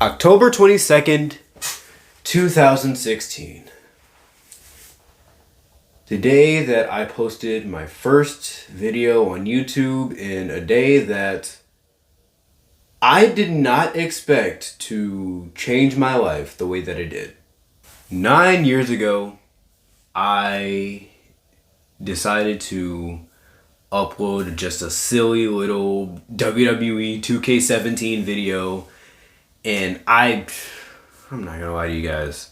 October 22nd, 2016. The day that I posted my first video on YouTube, in a day that I did not expect to change my life the way that it did. 9 years ago, I decided to upload just a silly little WWE 2K17 video, and I'm not gonna lie to you guys,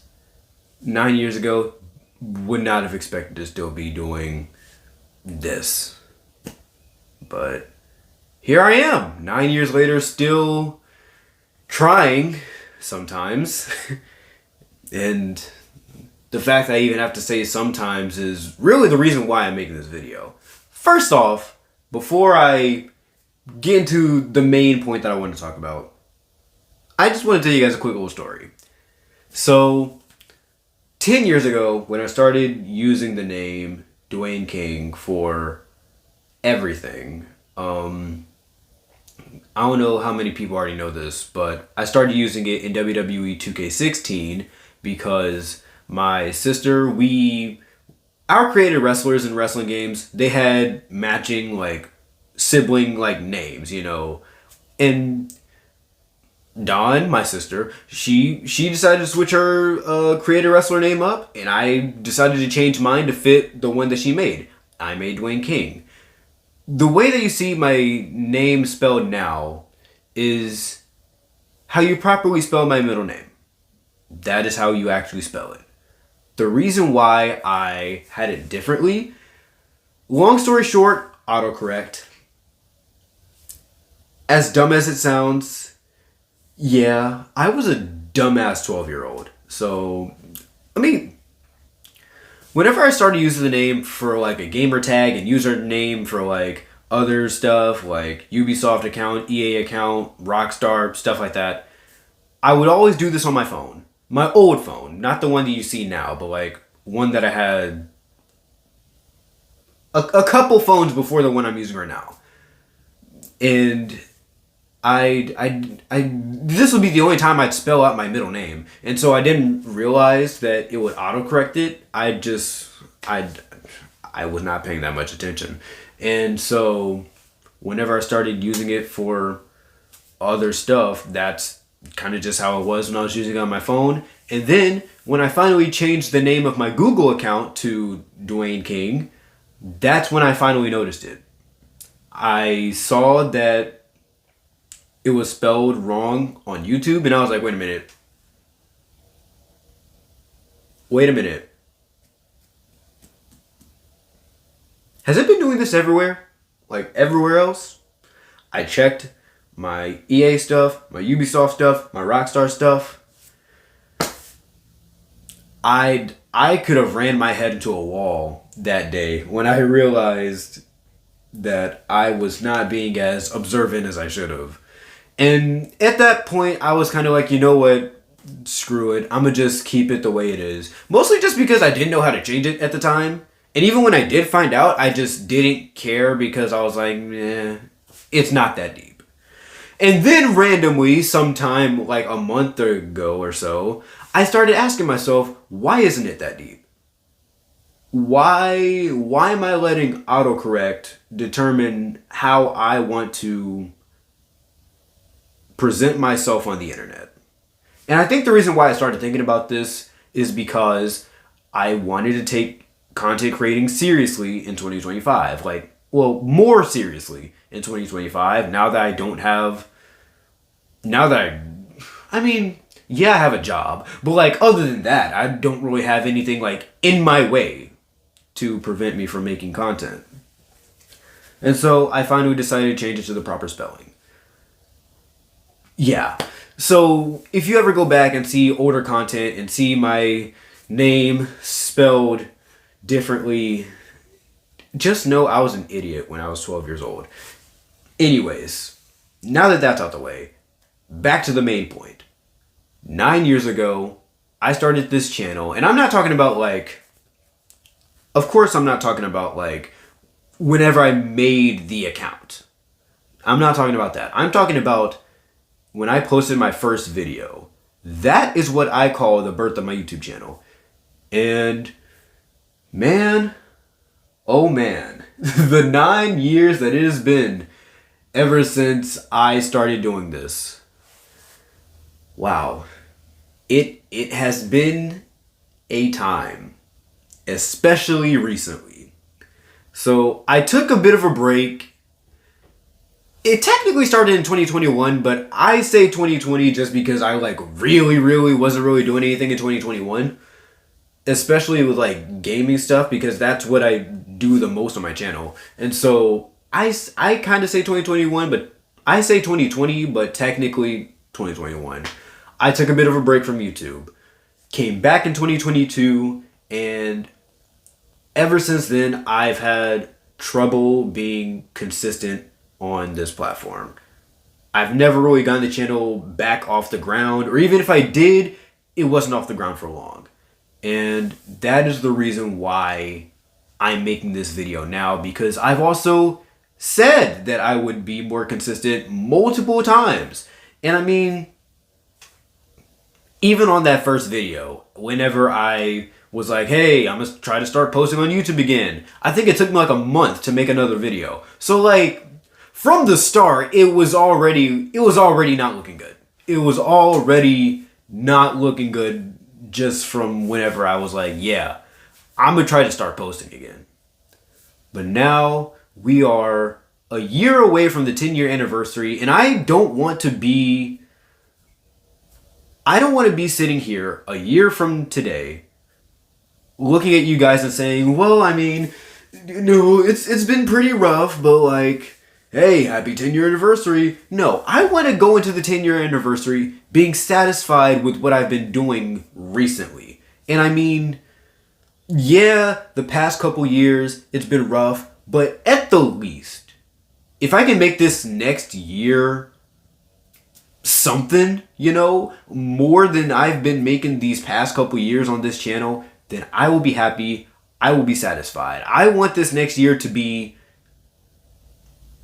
9 years ago, would not have expected to still be doing this. But here I am, 9 years later, still trying sometimes. And the fact that I even have to say sometimes is really the reason why I'm making this video. First off, before I get into the main point that I want to talk about, I just want to tell you guys a quick little story. So, 10 years ago, when I started using the name Dwayne King for everything, I don't know how many people already know this, but I started using it in WWE 2K16 because my sister, our created wrestlers in wrestling games, they had matching, sibling, names, and Dawn, my sister, she decided to switch her creator wrestler name up, and I decided to change mine to fit the one that she made. I made Dwayne King. The way that you see my name spelled now is how you properly spell my middle name. That is how you actually spell it. The reason why I had it differently, long story short, autocorrect. As dumb as it sounds, yeah, I was a dumbass 12-year-old. So, whenever I started using the name for a gamer tag and username for other stuff like Ubisoft account, EA account, Rockstar, stuff like that, I would always do this on my phone. My old phone, not the one that you see now, but one that I had a couple phones before the one I'm using right now. And this would be the only time I'd spell out my middle name, and so I didn't realize that it would autocorrect it. I was not paying that much attention, and so whenever I started using it for other stuff, that's kind of just how it was when I was using it on my phone. And then when I finally changed the name of my Google account to Dwayne King, that's when I finally noticed it. I saw that it was spelled wrong on YouTube, and I was like, wait a minute. Has it been doing this everywhere? Everywhere else? I checked my EA stuff, my Ubisoft stuff, my Rockstar stuff. I could have ran my head into a wall that day when I realized that I was not being as observant as I should have. And at that point, I was kind of like, you know what? Screw it. I'm going to just keep it the way it is. Mostly just because I didn't know how to change it at the time. And even when I did find out, I just didn't care because I was like, it's not that deep. And then randomly, sometime a month ago or so, I started asking myself, why isn't it that deep? Why am I letting autocorrect determine how I want to present myself on the internet? And I think the reason why I started thinking about this is because I wanted to take content creating seriously in 2025. More seriously in 2025, now that I don't have... I have a job, but other than that, I don't really have anything in my way to prevent me from making content. And so I finally decided to change it to the proper spelling. Yeah. So if you ever go back and see older content and see my name spelled differently, just know I was an idiot when I was 12 years old. Anyways, now that that's out the way, back to the main point. 9 years ago, I started this channel, and I'm not talking about of course I'm not talking about whenever I made the account. I'm not talking about that. I'm talking about when I posted my first video. That is what I call the birth of my YouTube channel. And man, oh man, the 9 years that it has been ever since I started doing this. Wow. It has been a time, especially recently. So I took a bit of a break. It technically started in 2021, but I say 2020 just because I really wasn't really doing anything in 2021. Especially with gaming stuff, because that's what I do the most on my channel. And so I kind of say 2021, but I say 2020, but technically 2021. I took a bit of a break from YouTube. Came back in 2022, and ever since then, I've had trouble being consistent on this platform. I've never really gotten the channel back off the ground, or even if I did, it wasn't off the ground for long. And that is the reason why I'm making this video now, because I've also said that I would be more consistent multiple times. And I mean, even on that first video, whenever I was like, hey, I'm gonna try to start posting on YouTube again, I think it took me like a month to make another video. So from the start, it was already not looking good. It was already not looking good just from whenever I was like, yeah, I'm gonna try to start posting again. But now we are a year away from the 10-year anniversary, and I don't want to be sitting here a year from today looking at you guys and saying, well, I mean, it's been pretty rough, but hey, happy 10-year anniversary. No, I want to go into the 10-year anniversary being satisfied with what I've been doing recently. And I mean, yeah, the past couple years, it's been rough, but at the least, if I can make this next year something, more than I've been making these past couple years on this channel, then I will be happy. I will be satisfied. I want this next year to be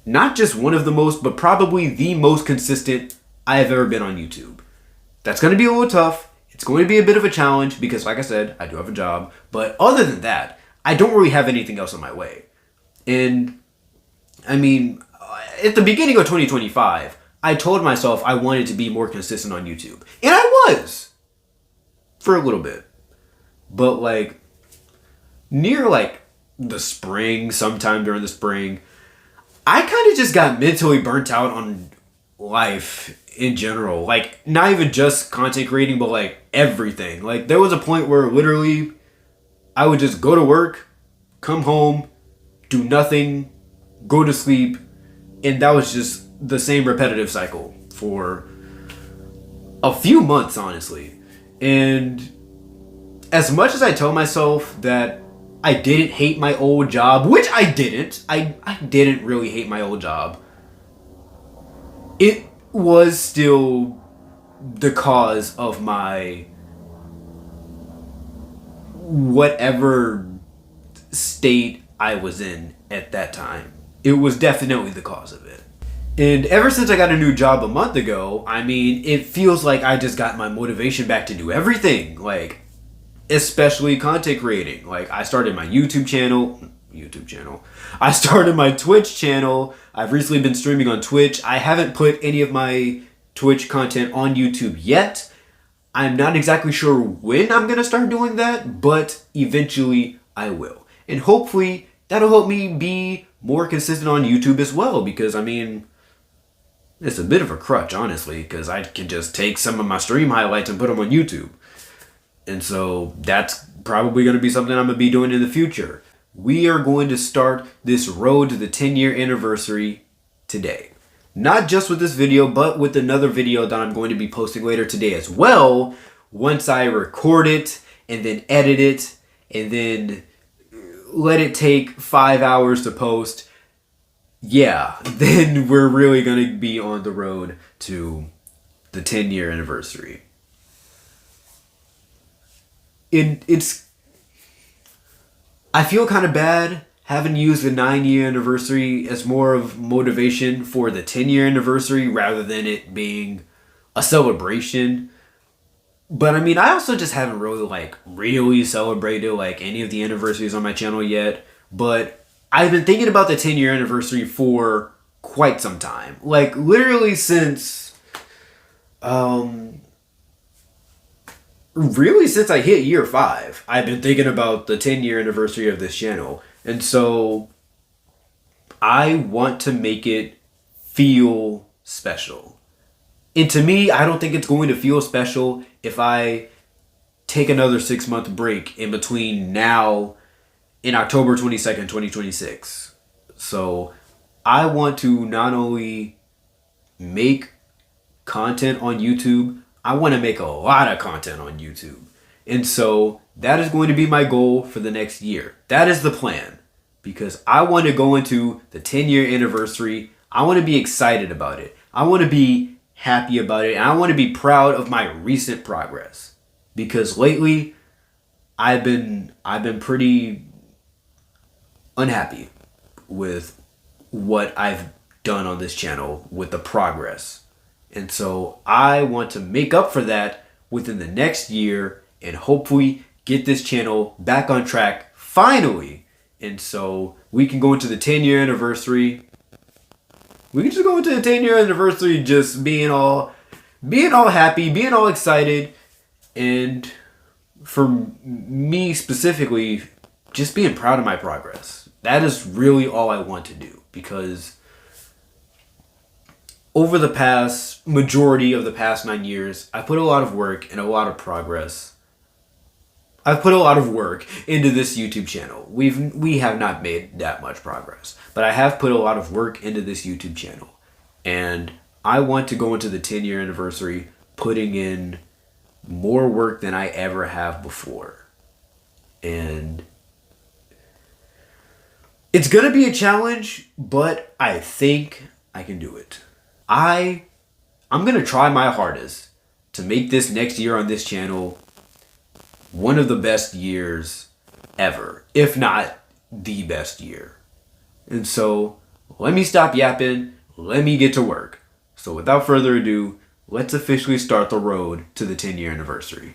not just one of the most, but probably the most consistent I have ever been on YouTube. That's going to be a little tough. It's going to be a bit of a challenge because, like I said, I do have a job. But other than that, I don't really have anything else on my way. And, I mean, at the beginning of 2025, I told myself I wanted to be more consistent on YouTube. And I was! For a little bit. But, near, the spring, sometime during the spring, I kind of just got mentally burnt out on life in general. Not even just content creating, but everything. There was a point where literally I would just go to work, come home, do nothing, go to sleep, and that was just the same repetitive cycle for a few months, honestly. And as much as I tell myself that I didn't hate my old job, which I didn't. I didn't really hate my old job. It was still the cause of my whatever state I was in at that time. It was definitely the cause of it. And ever since I got a new job a month ago, I mean, it feels like I just got my motivation back to do everything. Especially content creating. I started my YouTube channel. I started my Twitch channel. I've recently been streaming on Twitch. I haven't put any of my Twitch content on YouTube yet. I'm not exactly sure when I'm going to start doing that, but eventually I will. And hopefully that'll help me be more consistent on YouTube as well, because I mean, it's a bit of a crutch, honestly, because I can just take some of my stream highlights and put them on YouTube. And so that's probably going to be something I'm going to be doing in the future. We are going to start this road to the 10-year anniversary today. Not just with this video, but with another video that I'm going to be posting later today as well. Once I record it and then edit it and then let it take 5 hours to post. Yeah, then we're really going to be on the road to the 10-year anniversary. I feel kind of bad having used the 9-year anniversary as more of motivation for the 10-year anniversary rather than it being a celebration. But I mean, I also just haven't really like really celebrated like any of the anniversaries on my channel yet. But I've been thinking about the 10-year anniversary for quite some time. Like literally since really since I hit year 5, I've been thinking about the 10-year anniversary of this channel. And so I want to make it feel special. And to me, I don't think it's going to feel special if I take another 6-month break in between now and October 22nd, 2026. So I want to not only make content on YouTube, I want to make a lot of content on YouTube. And so that is going to be my goal for the next year. That is the plan. Because I want to go into the 10-year anniversary. I want to be excited about it. I want to be happy about it, and I want to be proud of my recent progress, because lately I've been pretty unhappy with what I've done on this channel, with the progress. And so I want to make up for that within the next year and hopefully get this channel back on track finally. And so we can go into the 10-year anniversary. We can just go into the 10-year anniversary just being all happy, being all excited, and for me specifically, just being proud of my progress. That is really all I want to do, because over the majority of the past 9 years, I put a lot of work and a lot of progress. I've put a lot of work into this YouTube channel. We have not made that much progress, but I have put a lot of work into this YouTube channel. And I want to go into the 10-year anniversary putting in more work than I ever have before. And it's going to be a challenge, but I think I can do it. I'm going to try my hardest to make this next year on this channel one of the best years ever, if not the best year. And so let me stop yapping, let me get to work. So without further ado, let's officially start the road to the 10-year anniversary.